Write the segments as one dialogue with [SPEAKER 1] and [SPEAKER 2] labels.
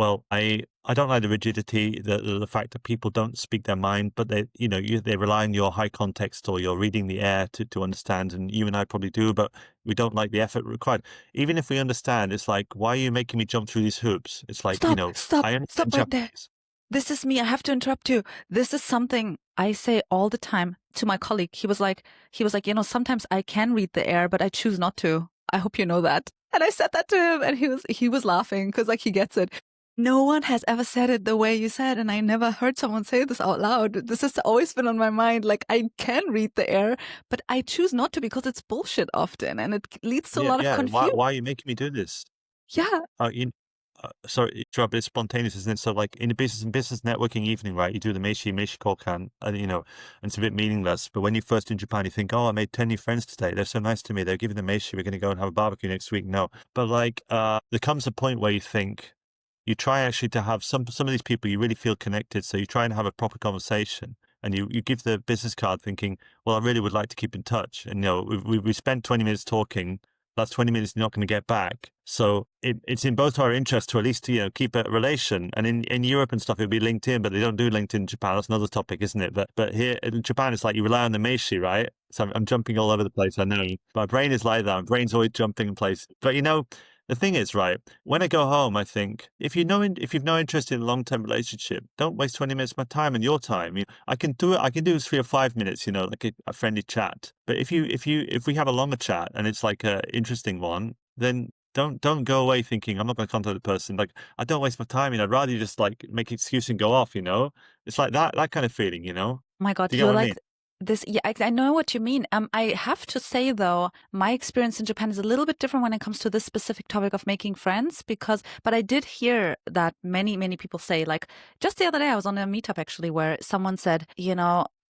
[SPEAKER 1] Well, I don't like the rigidity, the fact that people don't speak their mind, but they rely on your high context or you're reading the air to understand, and you and I probably do, but we don't like the effort required. Even if we understand, it's like, why are you making me jump through these hoops? It's like,
[SPEAKER 2] Stop, stop,
[SPEAKER 1] I
[SPEAKER 2] stop
[SPEAKER 1] understand
[SPEAKER 2] right there.
[SPEAKER 1] Japanese.
[SPEAKER 2] This is me. I have to interrupt you. This is something I say all the time to my colleague. He was like, sometimes I can read the air, but I choose not to. I hope you know that. And I said that to him, and he was laughing because like he gets it. No one has ever said it the way you said, and I never heard someone say this out loud. This has always been on my mind. Like, I can read the air, but I choose not to because it's bullshit often, and it leads to a
[SPEAKER 1] Yeah,
[SPEAKER 2] lot of
[SPEAKER 1] yeah. Why
[SPEAKER 2] confusion.
[SPEAKER 1] why are you making me do this?
[SPEAKER 2] Yeah,
[SPEAKER 1] Uh, you, sorry, Rob, it's spontaneous, isn't it? So, like in a business networking evening, right? You do the Meishi Kokan, and and it's a bit meaningless. But when you're first in Japan, you think, oh, I made 10 new friends today. They're so nice to me. They're giving the Meishi. We're going to go and have a barbecue next week. No, but like, there comes a point where you think you try actually to have some of these people you really feel connected. So you try and have a proper conversation. And you give the business card thinking, well, I really would like to keep in touch. And, we spent 20 minutes talking. That's 20 minutes you're not going to get back. So it's in both our interests to at least, keep a relation. And in Europe and stuff, it'd be LinkedIn, but they don't do LinkedIn in Japan. That's another topic, isn't it? But here in Japan, it's like you rely on the Meishi, right? So I'm jumping all over the place. I know my brain is like that. My brain's always jumping in place. But the thing is, right, when I go home, I think if you've no interest in a long-term relationship, don't waste 20 minutes of my time and your time. I can do it. I can do 3 or 5 minutes, like a friendly chat. But if we have a longer chat and it's like a interesting one, then don't go away thinking I'm not going to contact the person. Like, I don't waste my time. I'd rather you just like make excuse and go off. It's like that kind of feeling.
[SPEAKER 2] my God,
[SPEAKER 1] Do you get
[SPEAKER 2] you're
[SPEAKER 1] what I
[SPEAKER 2] like
[SPEAKER 1] mean?
[SPEAKER 2] this. Yeah, I know what you mean. I have to say though, my experience in Japan is a little bit different when it comes to this specific topic of making friends but I did hear that many, many people say, like, just the other day I was on a meetup actually where someone said,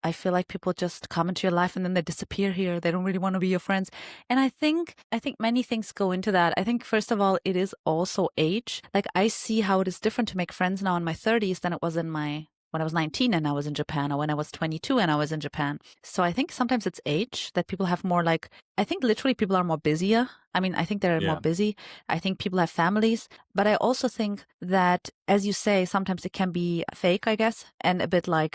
[SPEAKER 2] I feel like people just come into your life and then they disappear here. They don't really want to be your friends. And I think many things go into that. I think first of all, it is also age. Like, I see how it is different to make friends now in my 30s than it was when I was 19 and I was in Japan, or when I was 22 and I was in Japan. So I think sometimes it's age that people have more, like, I think literally people are more busier. I mean, I think they're more
[SPEAKER 1] Yeah.
[SPEAKER 2] busy. I think people have families, but I also think that, as you say, sometimes it can be fake, I guess, and a bit like,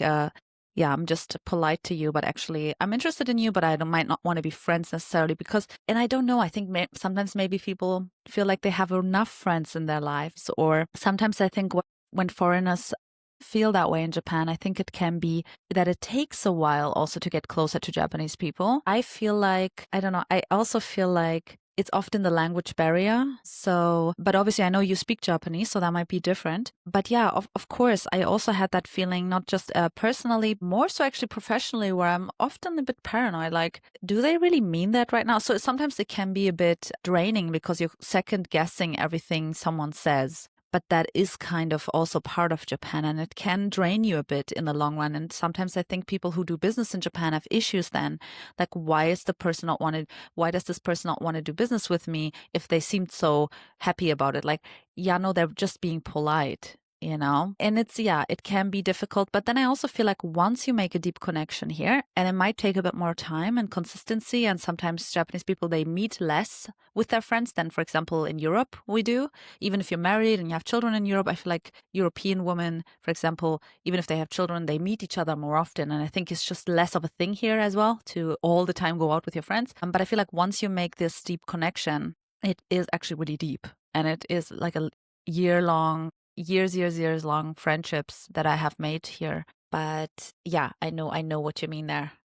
[SPEAKER 2] yeah, I'm just polite to you, but actually I'm interested in you, but I might not want to be friends necessarily because, and I don't know, I think sometimes maybe people feel like they have enough friends in their lives, or sometimes I think when foreigners feel that way in Japan, I think it can be that it takes a while also to get closer to Japanese people. I feel like, I don't know, I also feel like it's often the language barrier. So, but obviously I know you speak Japanese, so that might be different. But yeah, of course, I also had that feeling, not just personally, more so actually professionally, where I'm often a bit paranoid. Like, do they really mean that right now? So sometimes it can be a bit draining because you're second guessing everything someone says. But that is kind of also part of Japan, and it can drain you a bit in the long run. And sometimes I think people who do business in Japan have issues then. Like, why does this person not want to do business with me if they seemed so happy about it? Like, yeah, no, they're just being polite. And it can be difficult. But then I also feel like once you make a deep connection here, and it might take a bit more time and consistency, and sometimes Japanese people, they meet less with their friends than, for example, in Europe we do. Even if you're married and you have children in Europe, I feel like European women, for example, even if they have children, they meet each other more often. And I think it's just less of a thing here as well to all the time go out with your friends. But I feel like once you make this deep connection, it is actually really deep. And it is like a years long friendships that I have made here. But yeah, I know what you mean there.